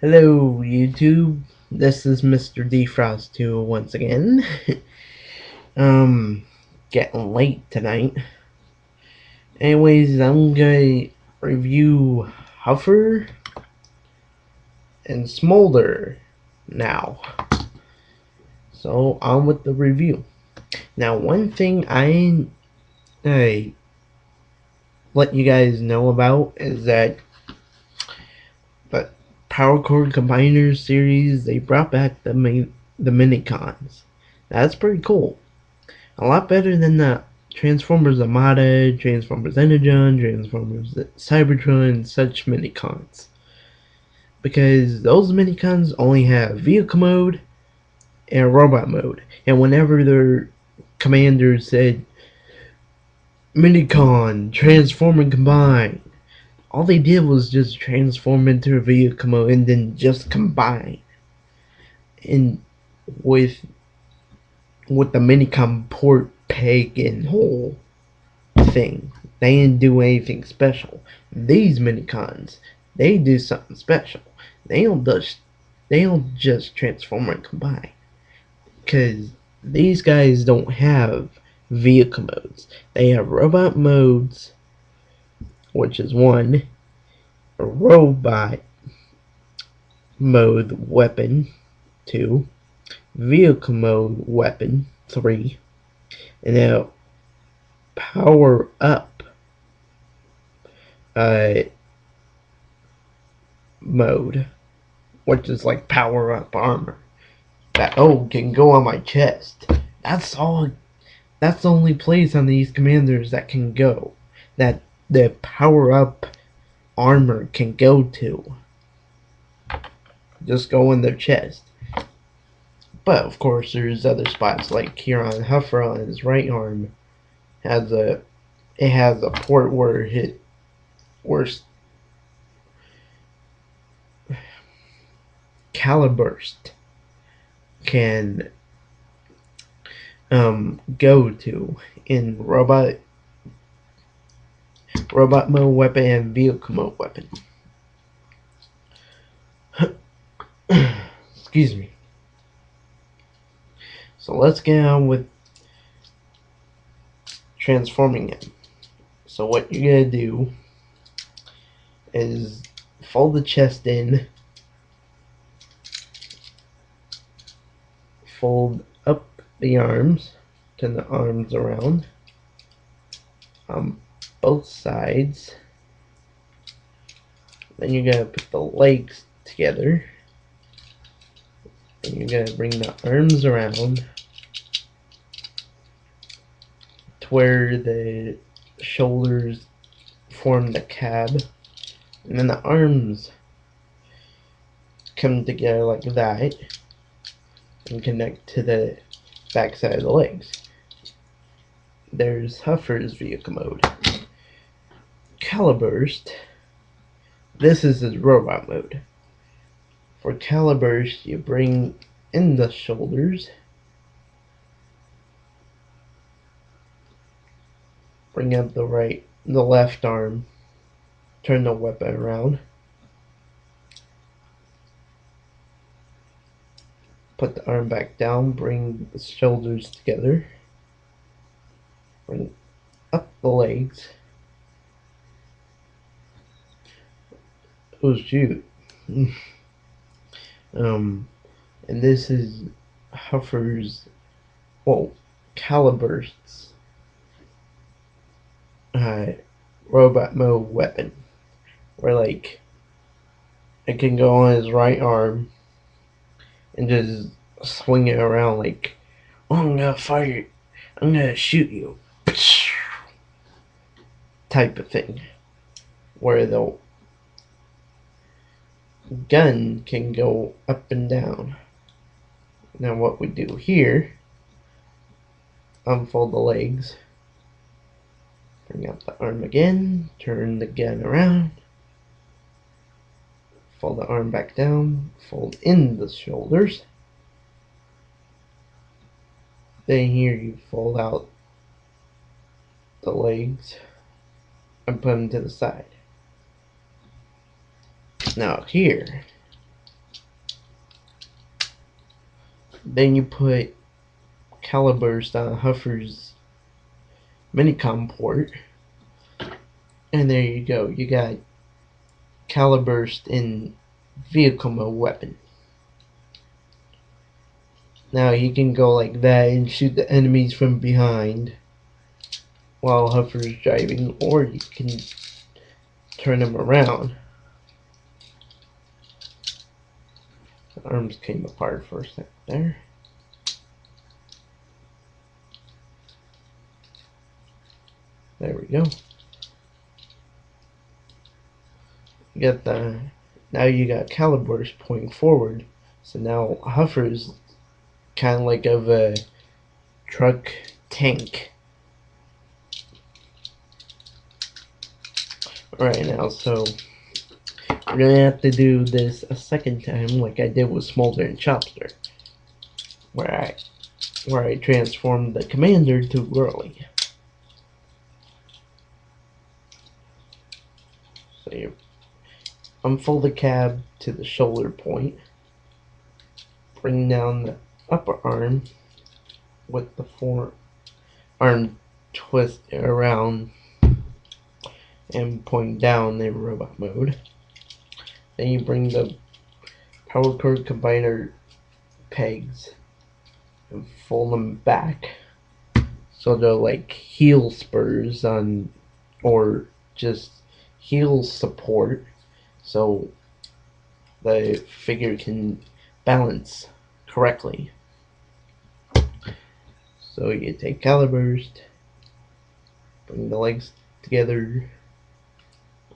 Hello, YouTube. This is Mr. Defrost 2 once again. um, Getting late tonight. Anyways, I'm gonna review Huffer and Smolder now. So, on with the review. Now, one thing I let you guys know about is that the Power Chord Combiners series, they brought back the minicons. That's pretty cool. A lot better than the Transformers Armada, Transformers Energon, Transformers Cybertron, and such minicons. Because those minicons only have vehicle mode and robot mode. And whenever their commanders said minicon, transform and combine, all they did was just transform into a vehicle mode and then just combine. And with the minicon port peg and hole thing. They didn't do anything special. These minicons, they do something special. They don't just transform and combine. Cause these guys don't have vehicle modes. They have robot modes, which is one, a robot mode weapon, two, vehicle mode weapon, three, and now power up uh mode, which is like power up armor. That can go on my chest. That's all. That's the only place on these commanders that can go. That the power up armor can go to. Just go in their chest. But of course, there's other spots like here on Huffer on his right arm has a port where Caliburst can go to in robot mode weapon and vehicle mode weapon. Excuse me. So let's get on with transforming him. So what you're gonna do is fold the chest in, fold up the arms, turn the arms around on both sides. Then you're gonna put the legs together, and you're gonna bring the arms around to where the shoulders form the cab, and then the arms come together like that and connect to the back side of the legs. There's Huffer's vehicle mode. Caliburst, this is his robot mode. For Caliburst, you bring in the shoulders, bring up the left arm, turn the weapon around, put the arm back down, bring the shoulders together, bring up the legs. Oh shoot. And this is Huffer's, Caliburst's robot mode weapon, where like it can go on his right arm and just swing it around like, oh, I'm gonna fire, I'm gonna shoot you, type of thing, where the gun can go up and down. Now what we do here, unfold the legs, bring up the arm again, turn the gun around, fold the arm back down, fold in the shoulders. Then here you fold out the legs and put them to the side. Now here, Then you put Caliburst on Huffer's minicom port, and there you go. You got Caliburst in vehicle mode weapon. Now you can go like that and shoot the enemies from behind while Huffer's driving, or you can turn him around. The arms came apart for a second there. There we go. You got now you got Caliburst pointing forward. So now Huffer's kind of like of a truck tank right now. So we're gonna have to do this a second time, like I did with Smolder and Chopster, where I transformed the commander too early. So you unfold the cab to the shoulder point, bring down the upper arm with the forearm twist around and point down in robot mode. Then you bring the power cord combiner pegs and fold them back so they're like heel spurs on, or just heel support, so the figure can balance correctly. So you take Caliburst, bring the legs together,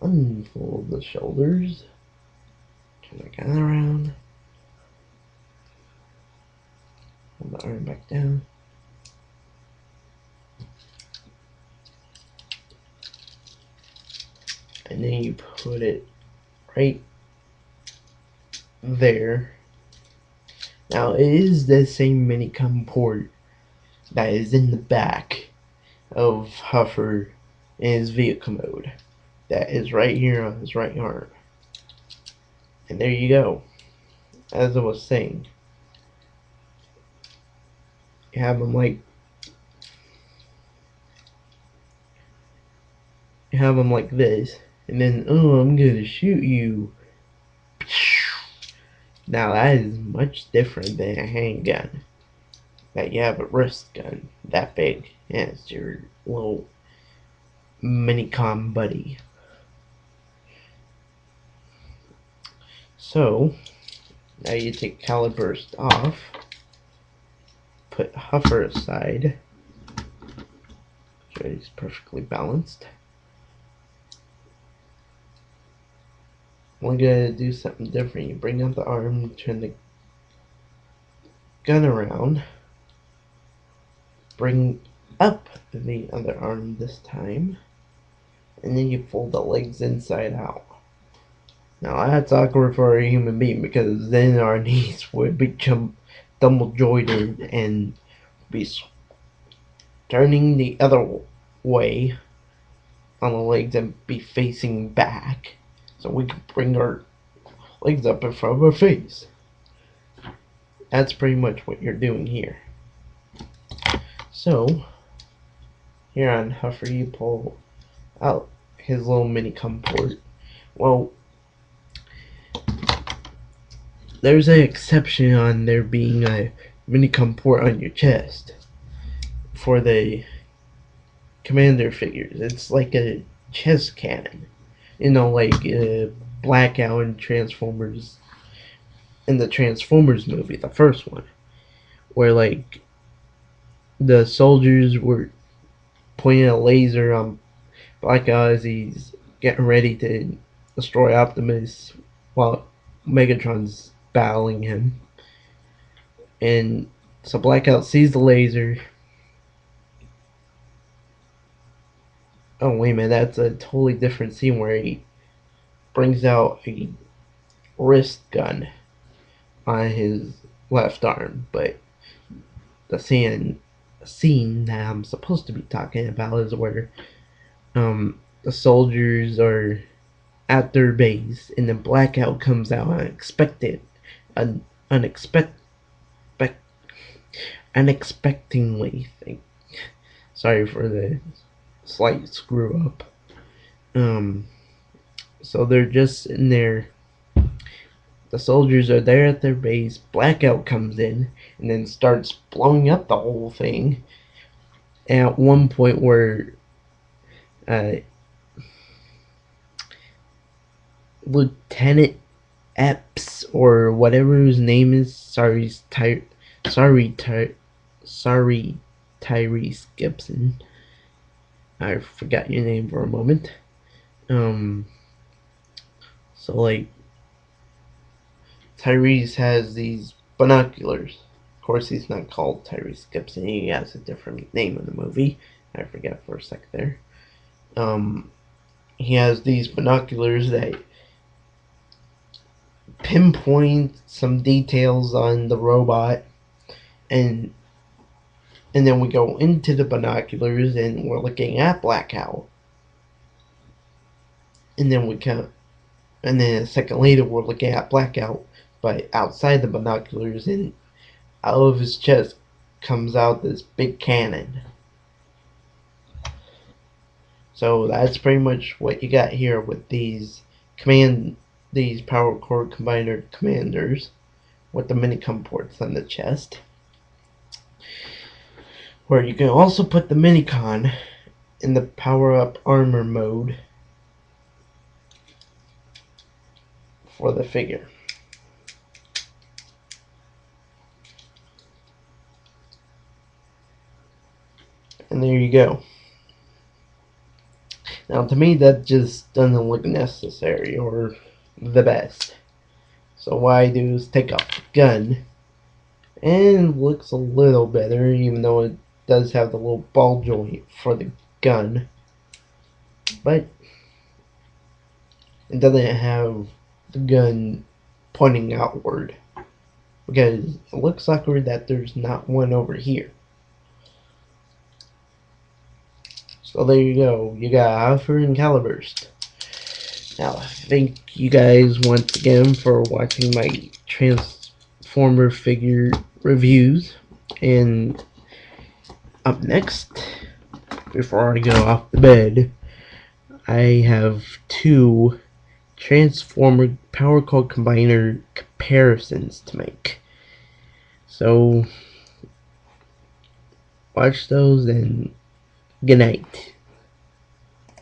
unfold the shoulders, turn the gun around, hold the arm back down, and then you put it right there. Now it is the same minicom port that is in the back of Huffer in his vehicle mode. That is right here on his right arm. And there you go. As I was saying, you have him like this, and then, oh, I'm gonna shoot you. Now that is much different than a handgun. That you have a wrist gun that big, and it's your little minicom buddy. So now you take Caliburst off, put Huffer aside, so he's perfectly balanced. We're gonna do something different. You bring out the arm, turn the gun around, bring up the other arm this time, and then you fold the legs inside out. Now that's awkward for a human being, because then our knees would become double jointed and be turning the other way on the legs and be facing back, so we can bring our legs up in front of our face. That's pretty much what you're doing here. So here on Huffer, you pull out his little minicom port. Well, there's an exception on there being a minicom port on your chest for the commander figures. It's like a chest cannon, you know, like Blackout and Transformers, in the Transformers movie, the first one, where like the soldiers were pointing a laser on Blackout as he's getting ready to destroy Optimus while Megatron's battling him. And so Blackout sees the laser. Oh wait a minute, that's a totally different scene where he brings out a wrist gun on his left arm. But the scene that I'm supposed to be talking about is where the soldiers are at their base, and then Blackout comes out unexpectedly unexpectedly. Sorry for the slight screw up. Um, so they're just in there. The soldiers are there at their base. Blackout comes in and then starts blowing up the whole thing. And at one point, where uh, Lieutenant Epps or whatever his name is, sorry, Tyrese Gibson. I forgot your name for a moment. Um, so like Tyrese has these binoculars. Of course, he's not called Tyrese Gibson. He has a different name in the movie. I forgot for a sec there. He has these binoculars that pinpoint some details on the robot, and then we go into the binoculars and we're looking at Blackout, and then and then a second later we're looking at Blackout, but outside the binoculars, and out of his chest comes out this big cannon. So that's pretty much what you got here with these power core combiner commanders with the minicom ports on the chest. Where you can also put the minicon in the power up armor mode for the figure. And there you go. Now to me that just doesn't look necessary or the best. So what I do is take off the gun, and it looks a little better, even though it does have the little ball joint for the gun. But it doesn't have the gun pointing outward, because it looks like that there's not one over here. So there you go. You got Huffer and Caliburst. Now, thank you guys once again for watching my Transformer figure reviews. And up next, before I go off the bed, I have two Transformer Power Core Combiner comparisons to make. So, watch those and good night.